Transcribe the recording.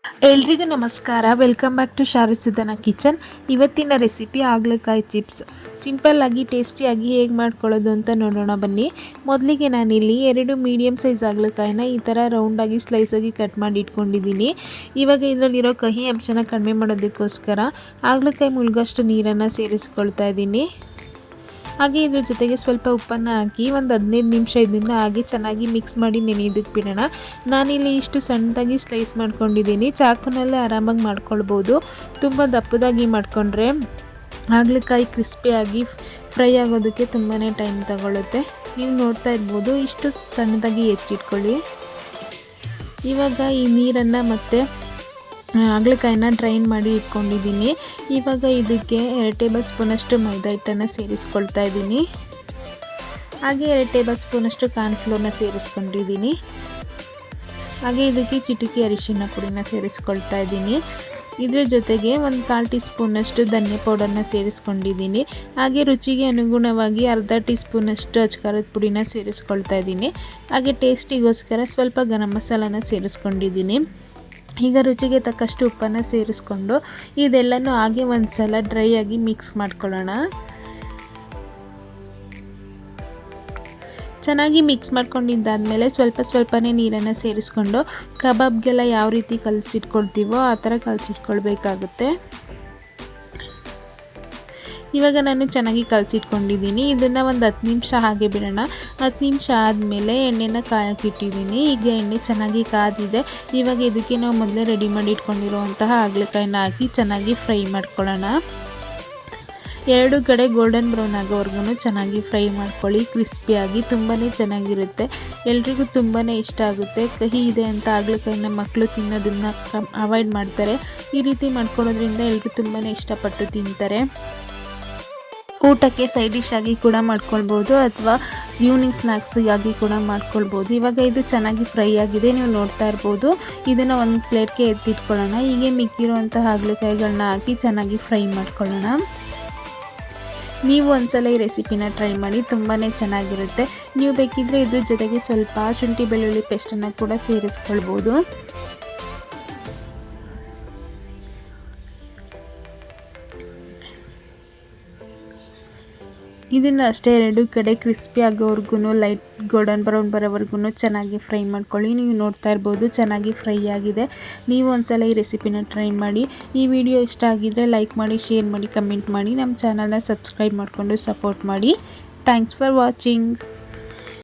ಎಲ್ರಿಗೂ ನಮಸ್ಕಾರ. Welcome back to ಶಾರುಸುಧನ ಕಿಚನ್. ಇವತ್ತಿನ ರೆಸಿಪಿ ಹಾಗಲಕಾಯಿ ಚಿಪ್ಸ್. ಸಿಂಪಲ್ಲಾಗಿ ಟೇಸ್ಟಿಯಾಗಿ ಹೇಗೆ ಮಾಡ್ಕೊಳ್ಳೋದು ಅಂತ ನೋಡೋಣ ಬನ್ನಿ. ಮೊದಲಿಗೆ ನಾನಿಲ್ಲಿ 2 ಮೀಡಿಯಮ್ ಸೈಜ್ ಹಾಗಲಕಾಯಿನ ಈ ಥರ ರೌಂಡಾಗಿ ಸ್ಲೈಸಾಗಿ ಕಟ್ ಮಾಡಿ ಇಟ್ಕೊಂಡಿದ್ದೀನಿ. ಇವಾಗ ಇದರಲ್ಲಿರೋ ಕಹಿ ಅಂಶನ ಕಡಿಮೆ ಮಾಡೋದಕ್ಕೋಸ್ಕರ ಹಾಗಲಕಾಯಿ ಮುಳುಗೋಷ್ಟು ನೀರನ್ನು ಸೇರಿಸ್ಕೊಳ್ತಾ ಇದ್ದೀನಿ. ಹಾಗೆ ಇದ್ರ ಜೊತೆಗೆ ಸ್ವಲ್ಪ ಉಪ್ಪನ್ನು ಹಾಕಿ ಒಂದು 15 ನಿಮಿಷ ಇದನ್ನು ಹಾಗೆ ಚೆನ್ನಾಗಿ ಮಿಕ್ಸ್ ಮಾಡಿ ನೆನೆಯೋದಕ್ಕೆ ಬಿಡೋಣ. ನಾನಿಲ್ಲಿ ಇಷ್ಟು ಸಣ್ಣದಾಗಿ ಸ್ಲೈಸ್ ಮಾಡ್ಕೊಂಡಿದ್ದೀನಿ. ಚಾಕುನಲ್ಲೇ ಆರಾಮಾಗಿ ಮಾಡ್ಕೊಳ್ಬೋದು. ತುಂಬ ದಪ್ಪದಾಗಿ ಮಾಡಿಕೊಂಡ್ರೆ ಹಾಗಲಕಾಯಿ ಕ್ರಿಸ್ಪಿಯಾಗಿ ಫ್ರೈ ಆಗೋದಕ್ಕೆ ತುಂಬಾ ಟೈಮ್ ತಗೊಳ್ಳುತ್ತೆ. ನೀವು ನೋಡ್ತಾ ಇರ್ಬೋದು, ಇಷ್ಟು ಸಣ್ಣದಾಗಿ ಹೆಚ್ಚಿಟ್ಕೊಳ್ಳಿ. ಇವಾಗ ಈ ನೀರನ್ನು ಮತ್ತು ಹಾಗಲಕಾಯಿನ ಡ್ರೈನ್ ಮಾಡಿ ಇಟ್ಕೊಂಡಿದ್ದೀನಿ. ಇವಾಗ ಇದಕ್ಕೆ 2 ಟೇಬಲ್ ಸ್ಪೂನಷ್ಟು ಮೈದಾ ಹಿಟ್ಟನ್ನು ಸೇರಿಸ್ಕೊಳ್ತಾ ಇದ್ದೀನಿ. ಹಾಗೆ 2 ಟೇಬಲ್ ಸ್ಪೂನಷ್ಟು ಕಾರ್ನ್ಫ್ಲೋರ್ನ ಸೇರಿಸ್ಕೊಂಡಿದ್ದೀನಿ. ಹಾಗೆ ಇದಕ್ಕೆ ಚಿಟಿಕೆ ಅರಿಶಿನ ಪುಡಿನ ಸೇರಿಸ್ಕೊಳ್ತಾ ಇದ್ದೀನಿ. ಇದ್ರ ಜೊತೆಗೆ ಒಂದು 1/4 ಟೀ ಸ್ಪೂನಷ್ಟು ಧನಿಯಾ ಪೌಡರ್ನ ಸೇರಿಸ್ಕೊಂಡಿದ್ದೀನಿ. ಹಾಗೆ ರುಚಿಗೆ ಅನುಗುಣವಾಗಿ ಅರ್ಧ ಟೀ ಸ್ಪೂನಷ್ಟು ಅಚ್ಕಾರದ ಪುಡಿನ ಸೇರಿಸ್ಕೊಳ್ತಾ ಇದ್ದೀನಿ. ಹಾಗೆ ಟೇಸ್ಟಿಗೋಸ್ಕರ ಸ್ವಲ್ಪ ಗರಂ ಮಸಾಲಾನ ಸೇರಿಸ್ಕೊಂಡಿದ್ದೀನಿ. ಈಗ ರುಚಿಗೆ ತಕ್ಕಷ್ಟು ಉಪ್ಪನ್ನು ಸೇರಿಸ್ಕೊಂಡು ಇದೆಲ್ಲನೂ ಹಾಗೆ ಒಂದು ಸಲ ಡ್ರೈ ಆಗಿ ಮಿಕ್ಸ್ ಮಾಡ್ಕೊಳ್ಳೋಣ. ಚೆನ್ನಾಗಿ ಮಿಕ್ಸ್ ಮಾಡ್ಕೊಂಡಿದ್ದಾದಮೇಲೆ ಸ್ವಲ್ಪನೇ ನೀರನ್ನು ಸೇರಿಸ್ಕೊಂಡು ಕಬಾಬ್ಗೆಲ್ಲ ಯಾವ ರೀತಿ ಕಲಸಿಟ್ಕೊಳ್ತೀವೋ ಆ ಥರ ಕಲಸಿಟ್ಕೊಳ್ಬೇಕಾಗುತ್ತೆ. ಇವಾಗ ನಾನು ಚೆನ್ನಾಗಿ ಕಲಸಿಟ್ಕೊಂಡಿದ್ದೀನಿ. ಇದನ್ನು ಒಂದು 10 ನಿಮಿಷ ಹಾಗೆ ಬಿಡೋಣ. 10 ನಿಮಿಷ ಆದಮೇಲೆ ಎಣ್ಣೆನ ಕಾಯಕ್ಕಿಟ್ಟಿದ್ದೀನಿ. ಈಗ ಎಣ್ಣೆ ಚೆನ್ನಾಗಿ ಕಾದಿದೆ. ಇವಾಗ ಇದಕ್ಕೆ ನಾವು ಮೊದಲೇ ರೆಡಿ ಮಾಡಿ ಇಟ್ಕೊಂಡಿರುವಂತಹ ಹಾಗಲಕಾಯಿನ ಹಾಕಿ ಚೆನ್ನಾಗಿ ಫ್ರೈ ಮಾಡ್ಕೊಳ್ಳೋಣ. 2 ಕಡೆ ಗೋಲ್ಡನ್ ಬ್ರೌನ್ ಆಗೋವರೆಗೂ ಚೆನ್ನಾಗಿ ಫ್ರೈ ಮಾಡ್ಕೊಳ್ಳಿ. ಕ್ರಿಸ್ಪಿಯಾಗಿ ತುಂಬಾ ಚೆನ್ನಾಗಿರುತ್ತೆ. ಎಲ್ರಿಗೂ ತುಂಬಾ ಇಷ್ಟ ಆಗುತ್ತೆ. ಕಹಿ ಇದೆ ಅಂತ ಹಾಗಲಕಾಯಿನ ಮಕ್ಕಳು ತಿನ್ನೋದನ್ನು ಅವಾಯ್ಡ್ ಮಾಡ್ತಾರೆ. ಈ ರೀತಿ ಮಾಡ್ಕೊಳ್ಳೋದ್ರಿಂದ ಎಲ್ರೂ ತುಂಬಾ ಇಷ್ಟಪಟ್ಟು ತಿಂತಾರೆ. ಊಟಕ್ಕೆ ಸೈಡ್ ಡಿಶ್ ಆಗಿ ಕೂಡ ಮಾಡ್ಕೊಳ್ಬೋದು ಅಥವಾ ಈವ್ನಿಂಗ್ ಸ್ನ್ಯಾಕ್ಸಿಗಾಗಿ ಕೂಡ ಮಾಡ್ಕೊಳ್ಬೋದು. ಇವಾಗ ಇದು ಚೆನ್ನಾಗಿ ಫ್ರೈ ಆಗಿದೆ, ನೀವು ನೋಡ್ತಾ ಇರ್ಬೋದು. ಇದನ್ನು ಒಂದು ಪ್ಲೇಟ್ಗೆ ಎತ್ತಿಟ್ಕೊಳ್ಳೋಣ. ಹೀಗೆ ಮಿಕ್ಕಿರುವಂಥ ಹಾಗಲಕಾಯಿಗಳನ್ನ ಹಾಕಿ ಚೆನ್ನಾಗಿ ಫ್ರೈ ಮಾಡ್ಕೊಳ್ಳೋಣ. ನೀವು ಒಂದ್ಸಲ ಈ ರೆಸಿಪಿನ ಟ್ರೈ ಮಾಡಿ, ತುಂಬಾ ಚೆನ್ನಾಗಿರುತ್ತೆ. ನೀವು ಬೇಕಿದ್ದರೆ ಇದ್ರ ಜೊತೆಗೆ ಸ್ವಲ್ಪ ಶುಂಠಿ ಬೆಳ್ಳುಳ್ಳಿ ಪೇಸ್ಟನ್ನು ಕೂಡ ಸೇರಿಸ್ಕೊಳ್ಬೋದು. ಇದನ್ನು ಅಷ್ಟೇ 2 ಕಡೆ ಕ್ರಿಸ್ಪಿ ಆಗೋವರೆಗೂ ಲೈಟ್ ಗೋಲ್ಡನ್ ಬ್ರೌನ್ ಬರೋವರೆಗೂ ಚೆನ್ನಾಗಿ ಫ್ರೈ ಮಾಡ್ಕೊಳ್ಳಿ. ನೀವು ನೋಡ್ತಾ ಇರ್ಬೋದು, ಚೆನ್ನಾಗಿ ಫ್ರೈ ಆಗಿದೆ. ನೀವು ಒಂದ್ಸಲ ಈ ರೆಸಿಪಿನ ಟ್ರೈ ಮಾಡಿ. ಈ ವಿಡಿಯೋ ಇಷ್ಟ ಆಗಿದ್ದರೆ ಲೈಕ್ ಮಾಡಿ, ಶೇರ್ ಮಾಡಿ, ಕಮೆಂಟ್ ಮಾಡಿ. ನಮ್ಮ ಚಾನಲ್ನ ಸಬ್ಸ್ಕ್ರೈಬ್ ಮಾಡಿಕೊಂಡು ಸಪೋರ್ಟ್ ಮಾಡಿ. Thanks for watching.